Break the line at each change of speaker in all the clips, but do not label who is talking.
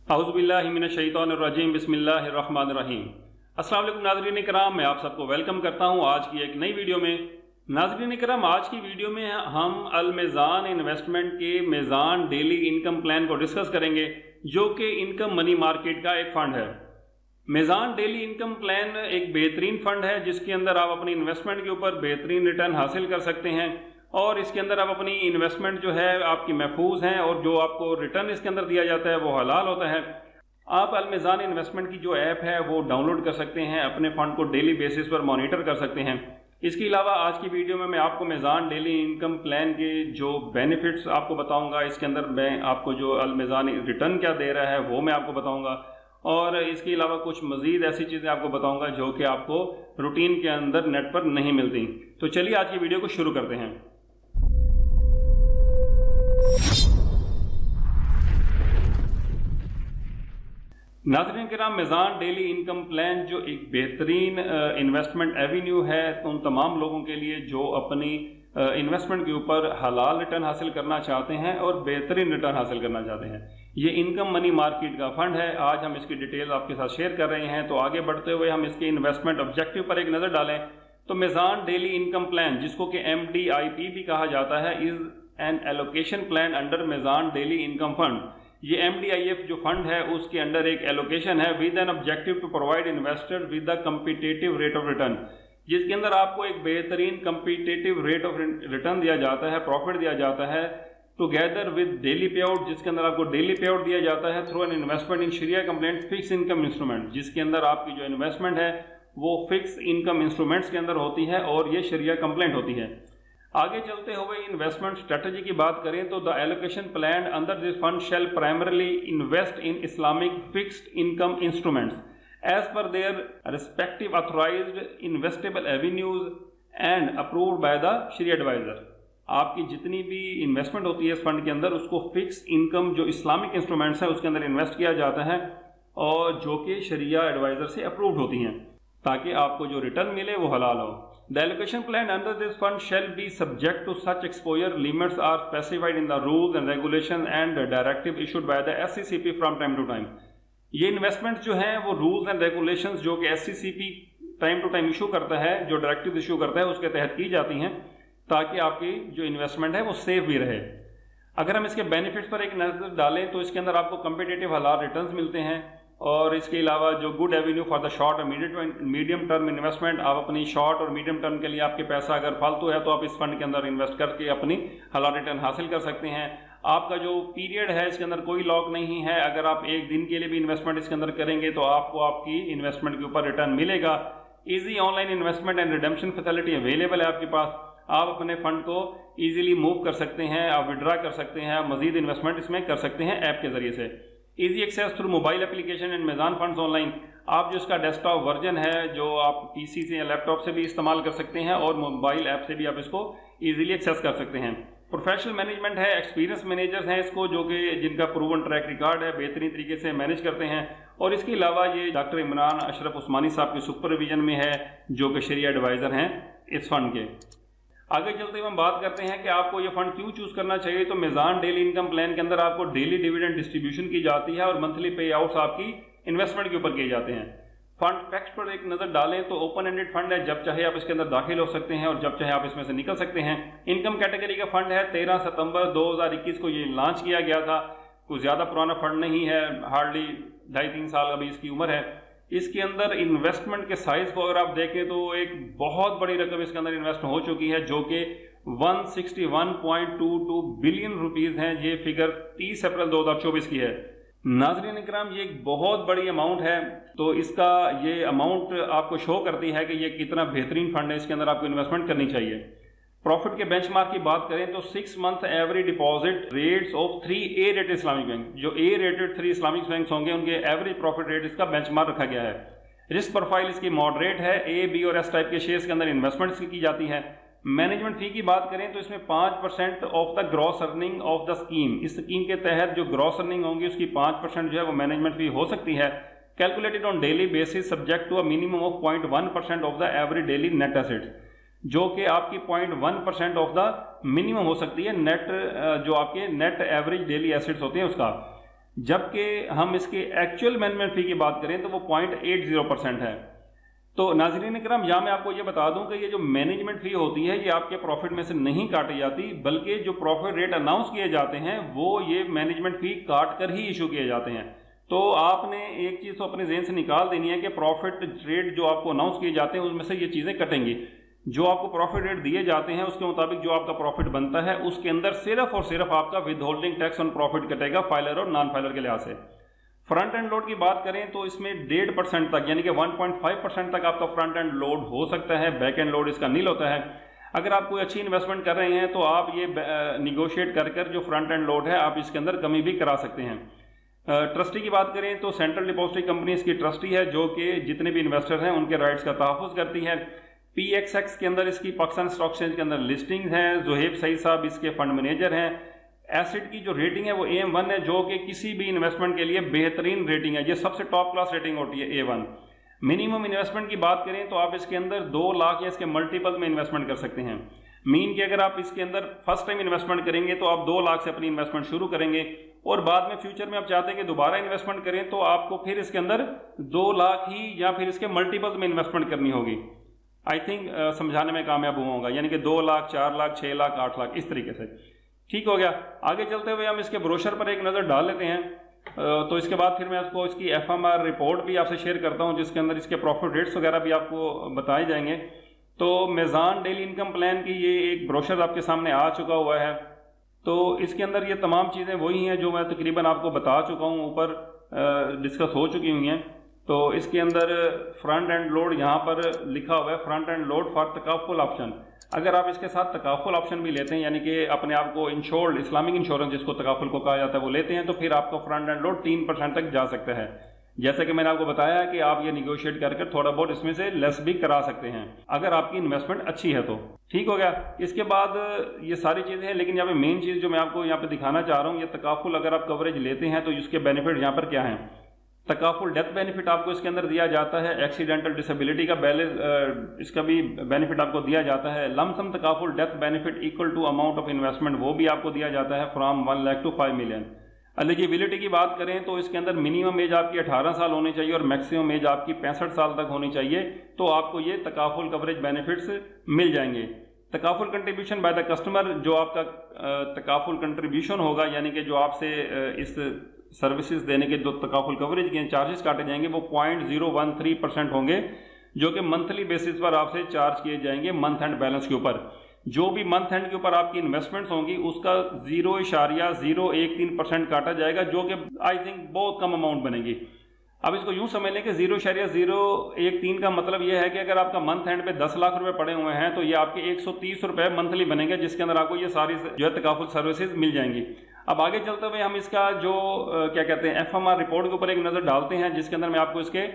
औज़ुबिल्लाहिमिनश्शैतानिर्रजीम बिस्मिल्लाहिर्रहमानिर्रहीम। अस्सलाम वालेकुम नाज़रीन किराम, मैं आप सबको वेलकम करता हूं आज की एक नई वीडियो में। नाज़रीन किराम, आज की वीडियो में हम अल मीज़ान इन्वेस्टमेंट के मीज़ान डेली इनकम प्लान को डिस्कस करेंगे, जो कि इनकम मनी मार्केट का एक फ़ंड है। मीज़ान डेली इनकम प्लान एक बेहतरीन फ़ंड है जिसके अंदर आप अपनी इन्वेस्टमेंट के ऊपर बेहतरीन रिटर्न हासिल कर सकते हैं और इसके अंदर आप अपनी इन्वेस्टमेंट जो है आपकी महफूज हैं और जो आपको रिटर्न इसके अंदर दिया जाता है वो हलाल होता है। आप अल मीज़ान इन्वेस्टमेंट की जो ऐप है वो डाउनलोड कर सकते हैं, अपने फ़ंड को डेली बेसिस पर मॉनिटर कर सकते हैं। इसके अलावा आज की वीडियो में मैं आपको मीज़ान डेली इनकम प्लान के जो बेनिफिट्स आपको बताऊंगा, इसके अंदर मैं आपको जो अल मीज़ान रिटर्न क्या दे रहा है वो मैं आपको बताऊँगा और इसके अलावा कुछ मज़ीद ऐसी चीज़ें आपको बताऊँगा जो कि आपको रूटीन के अंदर नेट पर नहीं मिलती। तो चलिए आज की वीडियो को शुरू करते हैं। नाज़रीन किराम, मीज़ान डेली इनकम प्लान जो एक बेहतरीन इन्वेस्टमेंट एवेन्यू है तो उन तमाम लोगों के लिए जो अपनी इन्वेस्टमेंट के ऊपर हलाल रिटर्न हासिल करना चाहते हैं और बेहतरीन रिटर्न हासिल करना चाहते हैं। ये इनकम मनी मार्केट का फंड है। आज हम इसकी डिटेल आपके साथ शेयर कर रहे हैं। तो आगे बढ़ते हुए हम इसके इन्वेस्टमेंट ऑब्जेक्टिव पर एक नज़र डालें तो मीज़ान डेली इनकम प्लान, जिसको कि MDIP भी कहा जाता है, is an allocation plan under Meezan daily income fund. ये MDIF जो फंड है उसके अंडर एक एलोकेशन है with an objective to provide investor with the competitive rate of return, जिसके अंदर आपको एक बेहतरीन कम्पिटिटिव रेट ऑफ रिटर्न दिया जाता है, प्रॉफिट दिया जाता है, together with daily pay out, जिसके अंदर आपको डेली पे आउट दिया जाता है through an investment in sharia compliant fix income instrument, जिसके अंदर आपकी जो इन्वेस्टमेंट है वो फिक्स इनकम इंस्ट्रूमेंट्स के अंदर होती है और ये शरिया कंप्लेंट होती है। आगे चलते हुए इन्वेस्टमेंट स्ट्रेटजी की बात करें तो the allocation plan under this fund shall primarily invest in Islamic fixed income instruments as per their respective authorised investable avenues and approved by the sharia advisor. आपकी जितनी भी इन्वेस्टमेंट होती है इस फंड के अंदर उसको फिक्स इनकम जो इस्लामिक इंस्ट्रूमेंट्स है उसके अंदर इन्वेस्ट किया जाता है और जो कि शरिया एडवाइजर से अप्रूव्ड होती हैं ताकि आपको जो रिटर्न मिले वो हलाल हो। The allocation plan under this fund shall be subject to such exposure limits are specified in the rules and regulations and directive issued by the SCCP from time to time। ये investment जो हैं वो rules and regulations जो कि SCCP time to time issue करता है, जो directive issue करता है उसके तहत की जाती हैं ताकि आपकी जो इन्वेस्टमेंट है वो सेफ भी रहे। अगर हम इसके बेनिफिट्स पर एक नज़र डालें तो इसके अंदर आपको कम्पिटिटिव हलाल रिटर्न्स मिलते हैं और इसके अलावा जो good Avenue for the short और मीडियम टर्म इन्वेस्टमेंट, आप अपनी शॉर्ट और मीडियम टर्म के लिए आपके पैसा अगर फालतू है तो आप इस फंड के अंदर इन्वेस्ट करके अपनी हलाल रिटर्न हासिल कर सकते हैं। आपका जो पीरियड है इसके अंदर कोई लॉक नहीं है, अगर आप एक दिन के लिए भी इन्वेस्टमेंट इसके अंदर करेंगे तो आपको आपकी इन्वेस्टमेंट के ऊपर रिटर्न मिलेगा। Easy online investment and redemption facility available है आपके पास। आप अपने फंड को ईजिली मूव कर सकते हैं, आप विड्रा कर सकते हैं, आप मजीद इन्वेस्टमेंट इसमें कर सकते हैं ऐप के जरिए से। Easy access through mobile application and Meezan funds online, आप जो इसका डेस्कटॉप वर्जन है जो आप पीसी से या लैपटॉप से भी इस्तेमाल कर सकते हैं और मोबाइल ऐप से भी आप इसको इजीली एक्सेस कर सकते हैं। प्रोफेशनल मैनेजमेंट है, एक्सपीरियंस मैनेजर्स हैं इसको जो कि जिनका प्रूवन ट्रैक रिकॉर्ड है, बेहतरीन तरीके से मैनेज करते हैं और इसके अलावा ये डॉक्टर इमरान अशरफ उस्मानी साहब के सुपरविजन में है जो कि शरिया एडवाइज़र हैं इस फंड के। आगे चलते हुए हम बात करते हैं कि आपको ये फंड क्यों चूज करना चाहिए। तो मीज़ान डेली इनकम प्लान के अंदर आपको डेली डिविडेंड डिस्ट्रीब्यूशन की जाती है और मंथली पे आउट्स आपकी इन्वेस्टमेंट के ऊपर किए जाते हैं। फंड फैक्ट्स पर एक नजर डालें तो ओपन एंडेड फंड है, जब चाहे आप इसके अंदर दाखिल हो सकते हैं और जब चाहे आप इसमें से निकल सकते हैं। इनकम कैटेगरी का फंड है, 13 सितंबर 2021 को ये लॉन्च किया गया था। कुछ ज्यादा पुराना फंड नहीं है, हार्डली 2.5-3 साल अभी इसकी उम्र है। इसके अंदर इन्वेस्टमेंट के साइज को अगर आप देखें तो एक बहुत बड़ी रकम इसके अंदर इन्वेस्ट हो चुकी है जो कि 161.22 बिलियन रुपीस हैं। ये फिगर 30 अप्रैल 2024 की है। नाज़रीन इकराम, ये एक बहुत बड़ी अमाउंट है तो इसका ये अमाउंट आपको शो करती है कि ये कितना बेहतरीन फंड है, इसके अंदर आपको इन्वेस्टमेंट करनी चाहिए। प्रॉफिट के बेंचमार्क की बात करें तो 6 month average deposit rates of 3 A rated Islamic bank, जो A रेटेड 3 इस्लामिक बैंक होंगे उनके एवरेज प्रॉफिट रेट इसका बेंचमार्क रखा गया है। रिस्क प्रोफाइल इसकी मॉडरेट है, A, B और S टाइप के शेयर्स के अंदर इन्वेस्टमेंट की जाती है। मैनेजमेंट फी की बात करें तो इसमें 5% of the gross earning of the scheme, इस स्कीम के तहत जो ग्रॉस अर्निंग होंगी उसकी 5% जो है वो मैनेजमेंट फी हो सकती है। Calculated on daily basis subject to a minimum of 0.1% of the average daily net assets, जो कि आपकी 0.1% ऑफ द मिनिमम हो सकती है नेट, जो आपके नेट एवरेज डेली एसेट्स होते हैं उसका। जबकि हम इसके एक्चुअल मैनेजमेंट फ़ी की बात करें तो वो 0.80% है। तो नाज़रीन किराम, यहाँ मैं आपको ये बता दूं कि ये जो मैनेजमेंट फ़ी होती है ये आपके प्रॉफिट में से नहीं काटी जाती, बल्कि जो प्रॉफिट रेट अनाउंस किए जाते हैं वो ये मैनेजमेंट फ़ी काट कर ही इशू किए जाते हैं। तो आपने एक चीज़ तो अपने जहन से निकाल देनी है कि प्रॉफिट रेट जो आपको अनाउंस किए जाते हैं उसमें से ये चीज़ें कटेंगी। जो आपको प्रॉफिट रेट दिए जाते हैं उसके मुताबिक जो आपका प्रॉफिट बनता है उसके अंदर सिर्फ और सिर्फ आपका with holding tax on profit कटेगा फाइलर और नॉन फाइलर के लिहाज से। फ्रंट एंड लोड की बात करें तो इसमें 1.5% तक यानी कि 1.5% तक आपका फ्रंट एंड लोड हो सकता है, बैक एंड लोड इसका नील होता है। अगर आप कोई अच्छी इन्वेस्टमेंट कर रहे हैं तो आप ये निगोशिएट कर कर जो फ्रंट एंड लोड है आप इसके अंदर कमी भी करा सकते हैं। ट्रस्टी की बात करें तो सेंट्रल डिपॉजिटरी कंपनी इसकी ट्रस्टी है जो कि जितने भी इन्वेस्टर हैं उनके राइट्स का तहफ़्फ़ुज़ करती है। PXX के अंदर इसकी पाकिस्तान स्टॉक एक्सचेंज के अंदर लिस्टिंग है। ज़ुहैब सईद साहब इसके फंड मैनेजर हैं। एसिड की जो रेटिंग है वो AM1 है, जो कि किसी भी इन्वेस्टमेंट के लिए बेहतरीन रेटिंग है। ये सबसे टॉप क्लास रेटिंग होती है A1। मिनिमम इन्वेस्टमेंट की बात करें तो आप इसके अंदर 2 लाख या इसके मल्टीपल में इन्वेस्टमेंट कर सकते हैं। मीन कि अगर आप इसके अंदर फर्स्ट टाइम इन्वेस्टमेंट करेंगे तो आप 2 लाख से अपनी इन्वेस्टमेंट शुरू करेंगे और बाद में फ्यूचर में आप चाहते हैं कि दोबारा इन्वेस्टमेंट करें तो आपको फिर इसके अंदर 2 लाख ही या फिर इसके मल्टीपल्स में इन्वेस्टमेंट करनी होगी। आई थिंक समझाने में कामयाब हुआ होगा, यानी कि 2 लाख, 4 लाख, 6 लाख, 8 लाख, इस तरीके से। ठीक हो गया। आगे चलते हुए हम इसके ब्रोशर पर एक नज़र डाल लेते हैं। तो इसके बाद फिर मैं आपको इसकी FMR रिपोर्ट भी आपसे शेयर करता हूं जिसके अंदर इसके प्रॉफिट रेट्स वगैरह भी आपको बताए जाएंगे। तो मेज़ान डेली इनकम प्लान की ये एक ब्रोशर आपके सामने आ चुका हुआ है। तो इसके अंदर ये तमाम चीज़ें वही हैं जो मैं तकरीबन आपको बता चुका हूँ, ऊपर डिस्कस हो चुकी हुई हैं। तो इसके अंदर फ्रंट एंड लोड यहाँ पर लिखा हुआ है, front end load for takaful option. अगर आप इसके साथ तकाफुल ऑप्शन भी लेते हैं, यानी कि अपने आप को इंश्योर्ड, इस्लामिक इंश्योरेंस जिसको तकाफुल को कहा जाता है, वो लेते हैं तो फिर आपका फ्रंट एंड लोड 3% तक जा सकता है। जैसे कि मैंने आपको बताया कि आप ये निगोशिएट करके थोड़ा बहुत इसमें से लेस भी करा सकते हैं अगर आपकी इन्वेस्टमेंट अच्छी है तो। ठीक हो गया। इसके बाद ये सारी चीज़ें हैं, लेकिन यहाँ पे मेन चीज़ जो मैं आपको यहाँ पे दिखाना चाह रहा हूँ, ये तकाफुल अगर आप कवरेज लेते हैं तो इसके बेनिफिट यहाँ पर क्या हैं। तकाफुल डेथ बेनिफिट आपको इसके अंदर दिया जाता है। एक्सीडेंटल डिसेबिलिटी का बैलेंस इसका भी बेनिफिट आपको दिया जाता है। लमसम तकाफुल death benefit equal to amount of investment वो भी आपको दिया जाता है from 1 lakh to 5 million. Eligibility की बात करें तो इसके अंदर मिनिमम एज आपकी 18 साल होनी चाहिए और मैक्सिमम एज आपकी 65 साल तक होनी चाहिए, तो आपको ये तकाफुल कवरेज बेनिफिट्स मिल जाएंगे। Takaful contribution by the customer, जो आपका तकाफुल कंट्रीब्यूशन होगा, यानी कि जो आपसे इस सर्विसेज देने के जो तकाफुल कवरेज के चार्जेस काटे जाएंगे वो 0.013% होंगे, जो कि मंथली बेसिस पर आपसे चार्ज किए जाएंगे मंथ एंड बैलेंस के ऊपर। जो भी मंथ एंड के ऊपर आपकी इन्वेस्टमेंट्स होंगी उसका 0.013% काटा जाएगा, जो कि आई थिंक बहुत कम अमाउंट बनेगी। अब इसको यूं समझ लें कि 0.013 का मतलब यह है कि अगर आपका मंथ एंड पे 10 लाख रुपए पड़े हुए हैं तो ये आपके 130 रुपए मंथली बनेंगे, जिसके अंदर आपको ये सारी जो है तकाफुल सर्विसेज मिल जाएंगी। अब आगे चलते हुए हम इसका जो क्या कहते हैं FMR रिपोर्ट के ऊपर एक नज़र डालते हैं, जिसके अंदर मैं आपको इसके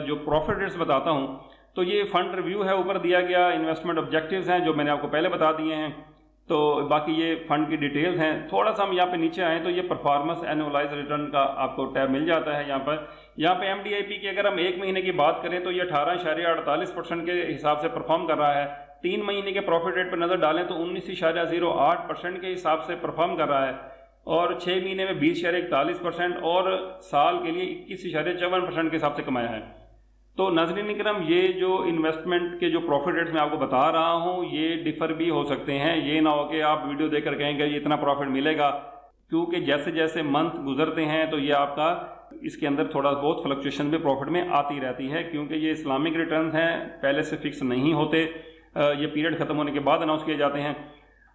जो प्रॉफिट रेट्स बताता हूँ। तो ये फंड रिव्यू है, ऊपर दिया गया इन्वेस्टमेंट ऑब्जेक्टिव्स हैं जो मैंने आपको पहले बता दिए हैं। तो बाकी ये फंड की डिटेल्स हैं। थोड़ा सा हम यहाँ पे नीचे आएँ तो ये परफॉर्मेंस एनुअलाइज रिटर्न का आपको टैब मिल जाता है। यहाँ पे MDIP की अगर हम 1 महीने की बात करें तो ये 18.48% के हिसाब से परफॉर्म कर रहा है। 3 महीने के प्रॉफिट रेट पर नज़र डालें तो 19.08% के हिसाब से परफॉर्म कर रहा है, और 6 महीने में 20.41% और साल के लिए 21.54% के हिसाब से कमाया है। तो नाज़रीन इकराम, ये जो इन्वेस्टमेंट के जो प्रॉफिट रेट्स मैं आपको बता रहा हूँ ये डिफर भी हो सकते हैं। ये ना हो कि आप वीडियो देखकर कहेंगे ये इतना प्रॉफिट मिलेगा, क्योंकि जैसे जैसे मंथ गुजरते हैं तो ये आपका इसके अंदर थोड़ा बहुत फ्लक्चुएशन भी प्रॉफिट में आती रहती है, क्योंकि ये इस्लामिक रिटर्न्स हैं, पहले से फिक्स नहीं होते, ये पीरियड ख़त्म होने के बाद अनाउंस किए जाते हैं।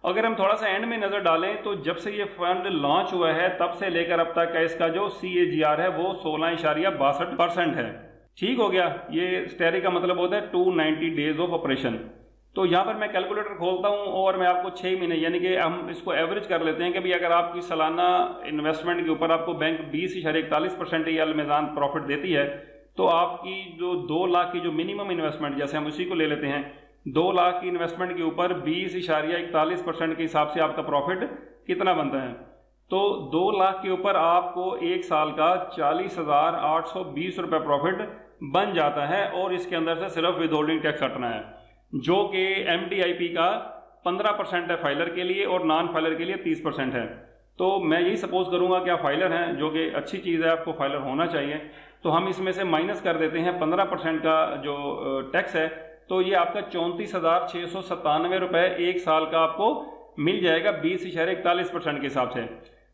अगर हम थोड़ा सा एंड में नज़र डालें तो जब से ये फंड लॉन्च हुआ है तब से लेकर अब तक का इसका जो CAGR है वो 16.62% है। ठीक हो गया। ये स्टेरी का मतलब होता है 290 डेज ऑफ ऑपरेशन। तो यहाँ पर मैं कैलकुलेटर खोलता हूँ और मैं आपको 6 महीने, यानी कि हम इसको एवरेज कर लेते हैं कि भाई अगर आपकी सालाना इन्वेस्टमेंट के ऊपर आपको बैंक 20.41% ही अलमेज़ान प्रॉफिट देती है, तो आपकी जो 2 लाख की जो मिनिमम इन्वेस्टमेंट, जैसे हम उसी को ले लेते हैं, 2 लाख की इन्वेस्टमेंट के ऊपर 20.41% के हिसाब से आपका प्रॉफिट कितना बनता है। तो 2 लाख के ऊपर आपको 1 साल का 40,820 रुपये प्रॉफिट बन जाता है, और इसके अंदर से सिर्फ विद होल्डिंग टैक्स हटना है, जो कि MDIP का 15% है फाइलर के लिए और नॉन फाइलर के लिए 30% है। तो मैं यही सपोज करूंगा कि आप फाइलर हैं, जो कि अच्छी चीज़ है, आपको फाइलर होना चाहिए। तो हम इसमें से माइनस कर देते हैं 15% का जो टैक्स है, तो ये आपका 34,697 रुपये एक साल का आपको मिल जाएगा 20.41% के हिसाब से।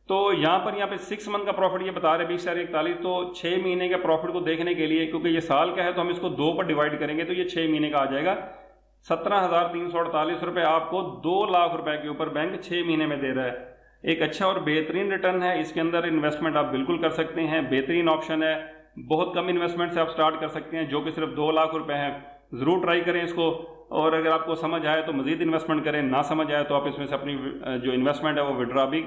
तो यहाँ पे 6 मंथ का प्रॉफिट ये बता रहे 20.41, तो 6 महीने के प्रॉफिट को देखने के लिए, क्योंकि ये साल का है तो हम इसको 2 पर डिवाइड करेंगे तो ये 6 महीने का आ जाएगा 17,348 रुपये आपको 2 लाख रुपए के ऊपर बैंक 6 महीने में दे रहा है। एक अच्छा और बेहतरीन रिटर्न है, इसके अंदर इन्वेस्टमेंट आप बिल्कुल कर सकते हैं, बेहतरीन ऑप्शन है। बहुत कम इन्वेस्टमेंट से आप स्टार्ट कर सकते हैं, जो कि सिर्फ 2 लाख रुपए हैं। ज़रूर ट्राई करें इसको, और अगर आपको समझ आए तो मज़ीद इन्वेस्टमेंट करें, ना समझ आए तो आप इसमें से अपनी जो इन्वेस्टमेंट है वो विड्रॉ भी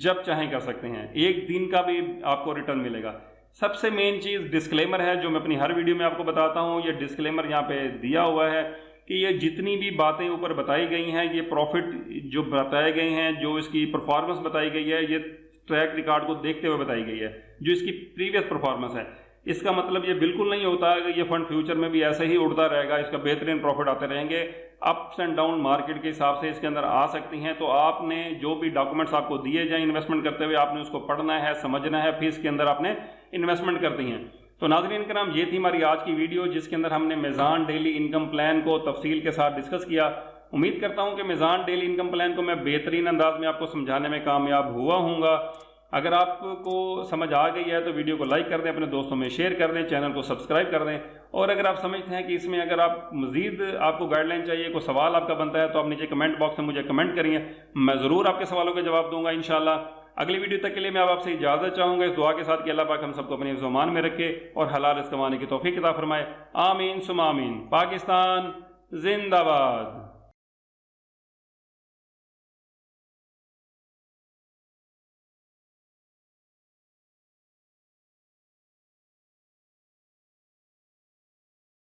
जब चाहें कर सकते हैं, 1 दिन का भी आपको रिटर्न मिलेगा। सबसे मेन चीज़ डिस्क्लेमर है, जो मैं अपनी हर वीडियो में आपको बताता हूँ। ये डिस्क्लेमर यहाँ पे दिया हुआ है कि ये जितनी भी बातें ऊपर बताई गई हैं, ये प्रॉफिट जो बताए गए हैं, जो इसकी परफॉर्मेंस बताई गई है, ये ट्रैक रिकॉर्ड को देखते हुए बताई गई है, जो इसकी प्रीवियस परफॉर्मेंस है। इसका मतलब ये बिल्कुल नहीं होता कि ये फंड फ्यूचर में भी ऐसे ही उड़ता रहेगा, इसका बेहतरीन प्रॉफिट आते रहेंगे। अप्स एंड डाउन मार्केट के हिसाब से इसके अंदर आ सकती हैं। तो आपने जो भी डॉक्यूमेंट्स आपको दिए जाए इन्वेस्टमेंट करते हुए, आपने उसको पढ़ना है, समझना है, फिर इसके अंदर आपने इन्वेस्टमेंट करती हैं। तो नाज़रीन करम, ये थी हमारी आज की वीडियो, जिसके अंदर हमने मेज़ान डेली इनकम प्लान को तफसील के साथ डिस्कस किया। उम्मीद करता हूँ कि मेज़ान डेली इनकम प्लान को मैं बेहतरीन अंदाज में आपको समझाने में कामयाब हुआ हूँगा। अगर आपको समझ आ गई है तो वीडियो को लाइक कर दें, अपने दोस्तों में शेयर कर दें, चैनल को सब्सक्राइब कर दें। और अगर आप समझते हैं कि इसमें अगर आप मज़ीद आपको गाइडलाइन चाहिए, कोई सवाल आपका बनता है, तो आप नीचे कमेंट बॉक्स में मुझे कमेंट करिए, मैं ज़रूर आपके सवालों के जवाब दूंगा इंशाल्लाह। अगली वीडियो तक के लिए मैं आपसे इजाज़त चाहूँगा, इस दुआ के साथ कि अल्लाह पाक हम सबको अपने ज़मान में रखे और हलाल रिज़्क़ कमाने की तौफ़ीक़ अता फरमाए। आमीन सुम आमीन। पाकिस्तान जिंदाबाद।